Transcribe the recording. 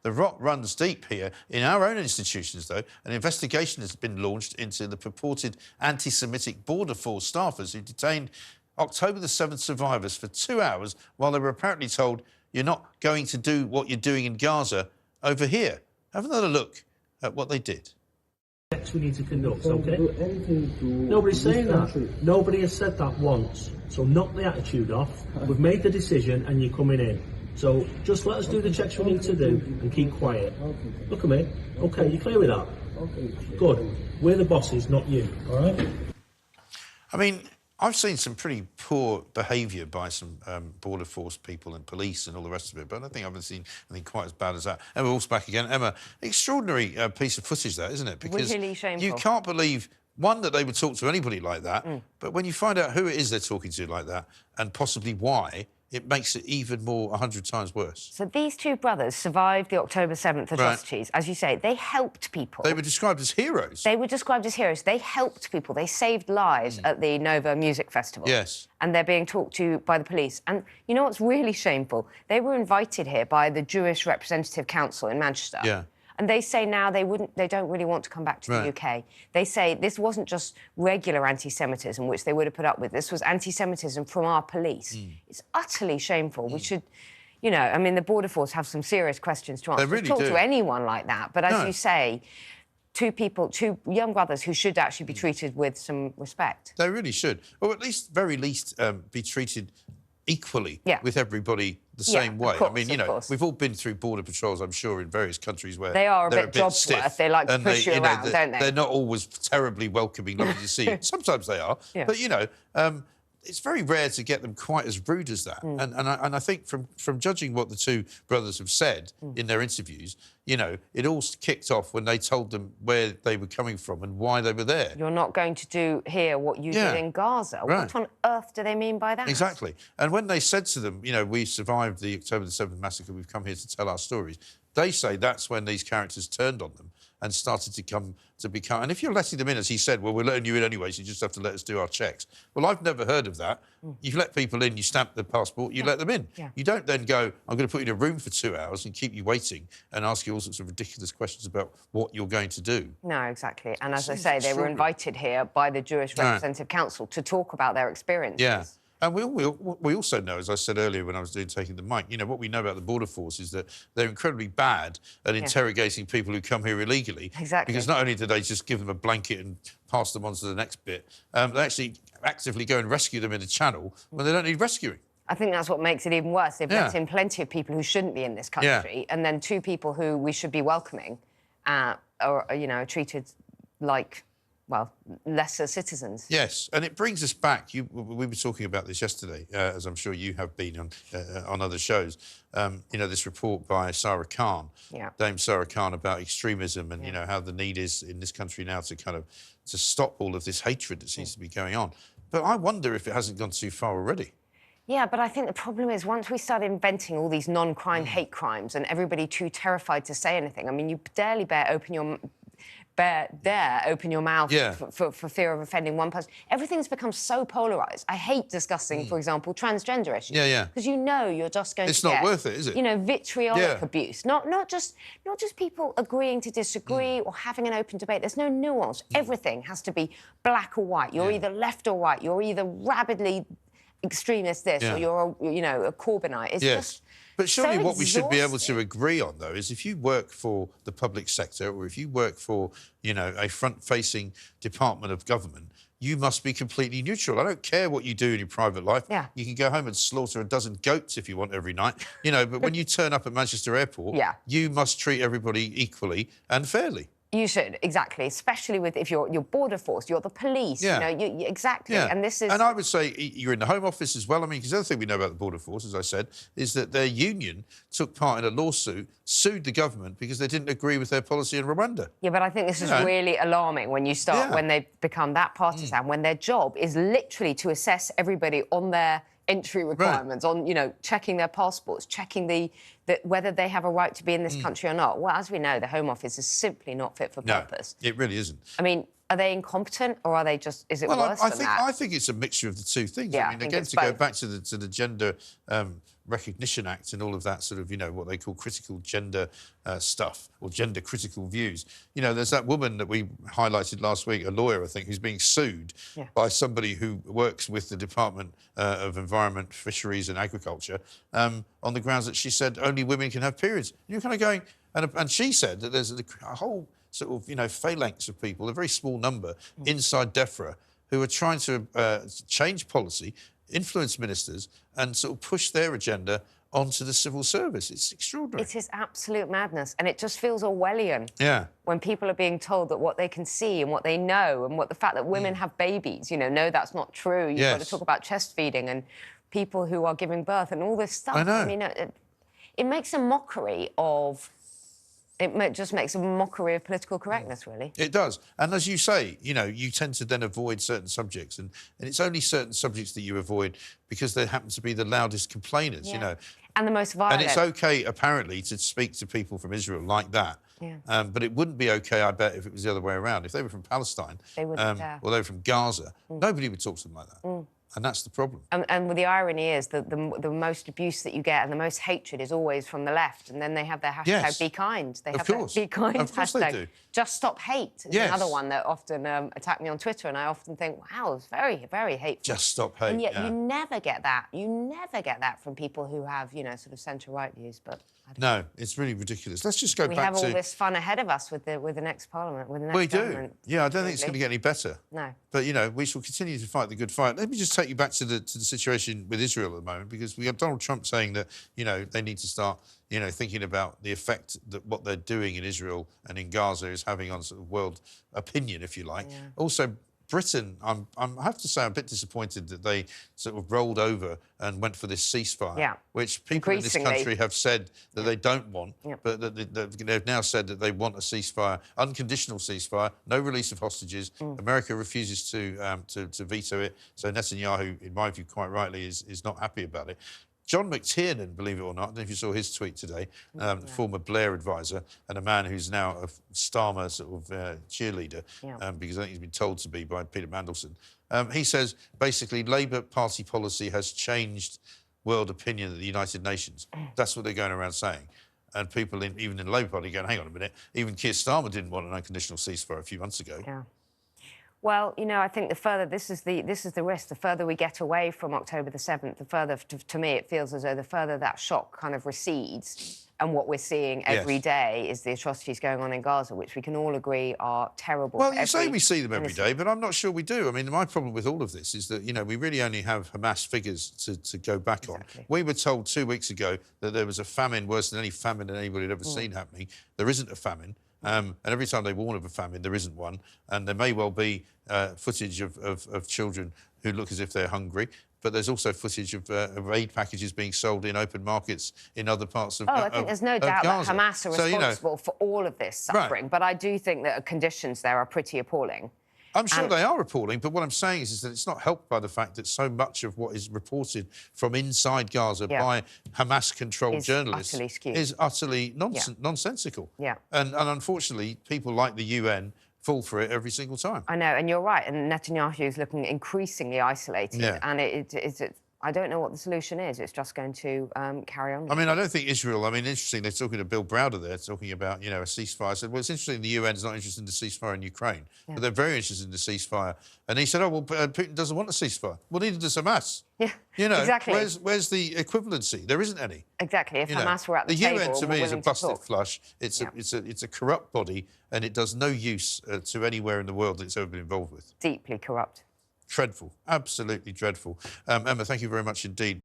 The rot runs deep here. In our own institutions, though, an investigation has been launched into the purported anti-Semitic border force staffers who detained October the 7th survivors for 2 hours while they were apparently told, you're not going to do what you're doing in Gaza over here. Have another look at what they did. Checks we need to conduct, okay? Nobody's saying that. Nobody has said that once. So knock the attitude off. We've made the decision and you're coming in. So just let us do the checks we need to do and keep quiet. Look at me. Okay, you clear with that? Good. We're the bosses, not you, all right? I mean, I've seen some pretty poor behaviour by some border force people and police and all the rest of it, but I don't think I've ever seen anything quite as bad as that. Emma Woolf's back again. Emma, extraordinary piece of footage, that, isn't it? Because really shameful. You can't believe, one, that they would talk to anybody like that, but when you find out who it is they're talking to like that and possibly why, it makes it even more 100 times worse. So these two brothers survived the October 7th atrocities. Right. As you say, they helped people. They were described as heroes. They were described as heroes. They helped people. They saved lives at the Nova Music Festival. Yes. And they're being talked to by the police. And you know what's really shameful? They were invited here by the Jewish Representative Council in Manchester. Yeah. And they say now they don't really want to come back to the UK. They say this wasn't just regular anti-Semitism, which they would have put up with. This was anti-Semitism from our police. It's utterly shameful. We should, you know, I mean, the Border Force have some serious questions to answer. They really talk do. to anyone like that. But as you say, two young brothers who should actually be treated with some respect. They really should. Or at least, very least, be treated equally with everybody the same way. Course, I mean, you know, we've all been through border patrols, I'm sure, in various countries where they are a they're bit jobsworth. They like to push you around, don't they? They're not always terribly welcoming, lovely to see you. Sometimes they are, but you know, it's very rare to get them quite as rude as that. And I think from judging what the two brothers have said in their interviews, you know, it all kicked off when they told them where they were coming from and why they were there. You're not going to do here what you did in Gaza. What on earth do they mean by that? Exactly. And when they said to them, you know, we survived the October the 7th massacre, we've come here to tell our stories, they say that's when these characters turned on them and started to become... And if you're letting them in, as he said, well, we're letting you in anyway, so you just have to let us do our checks. Well, I've never heard of that. You've let people in, you stamp their passport, you let them in. You don't then go, I'm going to put you in a room for 2 hours and keep you waiting and ask you all sorts of ridiculous questions about what you're going to do. No, exactly. And as I say, they were invited here by the Jewish Representative Council to talk about their experiences. Yeah. And we also know, as I said earlier when I was taking the mic, you know, what we know about the Border Force is that they're incredibly bad at interrogating people who come here illegally. Exactly. Because not only do they just give them a blanket and pass them on to the next bit, they actually actively go and rescue them in the channel when they don't need rescuing. I think that's what makes it even worse. They've let in plenty of people who shouldn't be in this country, and then two people who we should be welcoming are, you know, treated like, well, lesser citizens. Yes, and it brings us back. We were talking about this yesterday, as I'm sure you have been on other shows. You know, this report by Sarah Khan, Dame Sarah Khan, about extremism and, you know, how the need is in this country now to kind of stop all of this hatred that seems to be going on. But I wonder if it hasn't gone too far already. Yeah, but I think the problem is once we start inventing all these non-crime hate crimes and everybody too terrified to say anything, I mean, you barely dare open your mouth for fear of offending one person. Everything's become so polarised. I hate discussing, for example, transgender issues. Because you know you're just going to get... It's not worth it, is it? You know, vitriolic abuse. Not just people agreeing to disagree or having an open debate. There's no nuance. Everything has to be black or white. You're either left or right. You're either rabidly extremist this or you're a Corbynite. It's just... But surely so what we should be able to agree on, though, is if you work for the public sector or if you work for, you know, a front-facing department of government, you must be completely neutral. I don't care what you do in your private life. You can go home and slaughter a dozen goats if you want every night, you know, but when you turn up at Manchester Airport, you must treat everybody equally and fairly. You should, exactly, especially if you're border force, you're the police, you know, exactly. And this is... And I would say you're in the Home Office as well. I mean, because the other thing we know about the Border Force, as I said, is that their union took part in a lawsuit, sued the government because they didn't agree with their policy in Rwanda. Yeah, but I think this is really alarming when you start, when they become that partisan, when their job is literally to assess everybody on their entry requirements, on, you know, checking their passports, checking whether they have a right to be in this country or not. Well, as we know, the Home Office is simply not fit for purpose. No, it really isn't. I mean, are they incompetent or are they just... Is it worse than that? I think it's a mixture of the two things. Yeah, I mean, again, to go back to the gender Recognition Act and all of that sort of, what they call critical gender stuff or gender critical views. There's that woman that we highlighted last week, a lawyer, I think, who's being sued by somebody who works with the Department of Environment, Fisheries and Agriculture on the grounds that she said only women can have periods. And you're kind of going, and she said that there's a whole sort of, phalanx of people, a very small number inside DEFRA, who are trying to change policy, influence ministers and sort of push their agenda onto the civil service. It's extraordinary. It is absolute madness, and it just feels Orwellian. Yeah. When people are being told that what they can see and what they know and what the fact that women have babies, no, that's not true. You've got to talk about chest feeding and people who are giving birth and all this stuff. I know. I mean, it makes a mockery of... just makes a mockery of political correctness, really. It does. And as you say, you tend to then avoid certain subjects. And it's only certain subjects that you avoid because they happen to be the loudest complainers, And the most violent. And it's OK, apparently, to speak to people from Israel like that. Yeah. But it wouldn't be OK, I bet, if it was the other way around. If they were from Palestine they wouldn't or they were from Gaza, nobody would talk to them like that. And that's the problem. And the irony is that the most abuse that you get and the most hatred is always from the left. And then they have their hashtag Be Kind. They have their Be Kind hashtag. They do. Just Stop Hate is another one that often attack me on Twitter. And I often think, wow, it's very, very hateful. Just Stop Hate. And yet you never get that. You never get that from people who have, sort of centre-right views. But no, it's really ridiculous. Let's just go back to... We have all this fun ahead of us with the next parliament, with the next government. We do. Yeah, I don't think it's going to get any better. No. But, we shall continue to fight the good fight. Let me just take you back to the situation with Israel at the moment, because we have Donald Trump saying that, they need to start, thinking about the effect that what they're doing in Israel and in Gaza is having on sort of world opinion, if you like. Yeah. Also, Britain, I have to say, I'm a bit disappointed that they sort of rolled over and went for this ceasefire, which people in this country have said that they don't want, but that they've now said that they want a ceasefire, unconditional ceasefire, no release of hostages. America refuses to veto it, so Netanyahu, in my view, quite rightly, is not happy about it. John McTiernan, believe it or not, I don't know if you saw his tweet today, former Blair advisor and a man who's now a Starmer sort of cheerleader, because I think he's been told to be by Peter Mandelson. He says, basically, Labour Party policy has changed world opinion at the United Nations. That's what they're going around saying. And people, even in the Labour Party, going, hang on a minute, even Keir Starmer didn't want an unconditional ceasefire a few months ago. Yeah. Well, I think the further this is the risk. The further we get away from October the 7th, the further, to me, it feels as though the further that shock kind of recedes, and what we're seeing every day is the atrocities going on in Gaza, which we can all agree are terrible. Well, you say we see them every day, but I'm not sure we do. I mean, my problem with all of this is that, we really only have Hamas figures to go back on. We were told 2 weeks ago that there was a famine worse than any famine that anybody had ever seen happening. There isn't a famine. And every time they warn of a famine, there isn't one. And there may well be footage of children who look as if they're hungry, but there's also footage of aid packages being sold in open markets in other parts of Gaza. I think there's no doubt that Hamas are responsible for all of this suffering, but I do think that conditions there are pretty appalling. I'm sure they are appalling, but what I'm saying is that it's not helped by the fact that so much of what is reported from inside Gaza by Hamas-controlled journalists is utterly nonsensical. Yeah. And unfortunately, people like the UN fall for it every single time. I know, and you're right. And Netanyahu is looking increasingly isolated, and I don't know what the solution is. It's just going to carry on. I mean, I don't think Israel... I mean, interesting, they're talking to Bill Browder there, talking about, a ceasefire. I said, well, it's interesting the UN's not interested in the ceasefire in Ukraine, but they're very interested in the ceasefire. And he said, oh, well, Putin doesn't want a ceasefire. Well, neither does Hamas. Yeah, exactly. Where's the equivalency? There isn't any. Exactly. If Hamas were at the table... The UN, to me, is a busted flush. It's a corrupt body, and it does no use to anywhere in the world that it's ever been involved with. Deeply corrupt. Dreadful, absolutely dreadful. Emma, thank you very much indeed.